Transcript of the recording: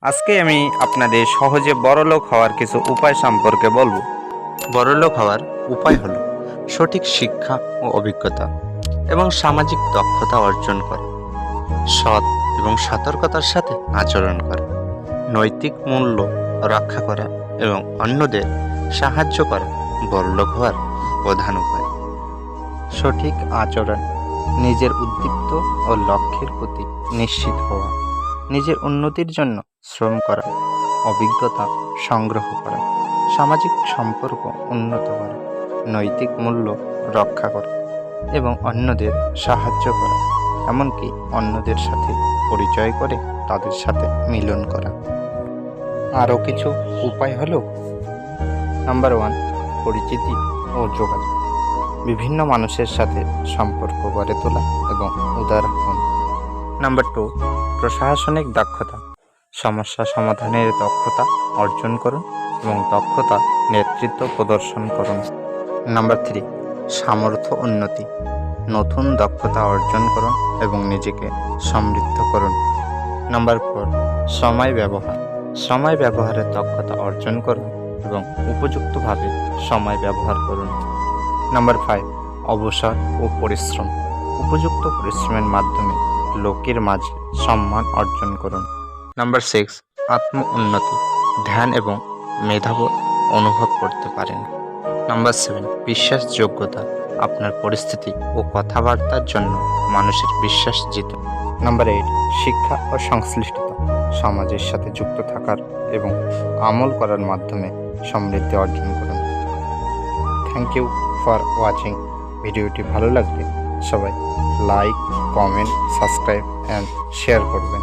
আজকে আমি আপনাদের সহজে বড়লোক হওয়ার কিছু উপায় সম্পর্কে বলবো। বড়লোক হওয়ার উপায় হলো সঠিক শিক্ষা ও অভিজ্ঞতা এবং সামাজিক দক্ষতা অর্জন করা, সৎ এবং সতর্কতার সাথে আচরণ করা, নৈতিক মূল্য রক্ষা করা এবং অন্যদের সাহায্য করা বড়লোক হওয়ার প্রধান উপায়। সঠিক আচরণ, নিজের উদ্দীপ্ত ও লক্ষ্যের প্রতি নিশ্চিত হওয়া, নিজের উন্নতির জন্য শ্রম করা, অভিজ্ঞতা সংগ্রহ করা, সামাজিক সম্পর্ক উন্নত করা, নৈতিক মূল্য রক্ষা করা এবং অন্যদের সাহায্য করা, এমনকি অন্যদের সাথে পরিচয় করে তাদের সাথে মিলন করা। আরও কিছু উপায় হলো: নাম্বার 1, পরিচিতি ও যোগাযোগ। বিভিন্ন মানুষের সাথে সম্পর্ক গড়ে তোলা এবং উদার হন। নাম্বার 2, প্রশাসনিক দক্ষতা। সমস্যা সমাধানের দক্ষতা অর্জন করুন এবং দক্ষতা নেতৃত্ব প্রদর্শন করুন। নাম্বার 3, সামর্থ্য উন্নতি। নতুন দক্ষতা অর্জন করুন এবং নিজেকে সমৃদ্ধ করুন। নাম্বার 4, সময় ব্যবহার। সময় ব্যবহারের দক্ষতা অর্জন করুন এবং উপযুক্তভাবে সময় ব্যবহার করুন। নাম্বার 5, অবসর ও পরিশ্রম। উপযুক্ত পরিশ্রমের মাধ্যমে লোকের মাঝে সম্মান অর্জন করুন। নাম্বার 6, আত্ম উন্নতি। ধ্যান এবং মেধাবোধ অনুভব করতে পারেন। নাম্বার 7, বিশ্বাসযোগ্যতা। আপনার পরিস্থিতি ও কথাবার্তার জন্য মানুষের বিশ্বাস জিতুন। নাম্বার 8, শিক্ষা ও সংশ্লিষ্টতা। সমাজের সাথে যুক্ত থাকার এবং আমল করার মাধ্যমে সমৃদ্ধি অর্জন করুন। Thank you for watching. ভিডিওটি ভালো লাগলে সবাই like, comment, subscribe and share করবেন।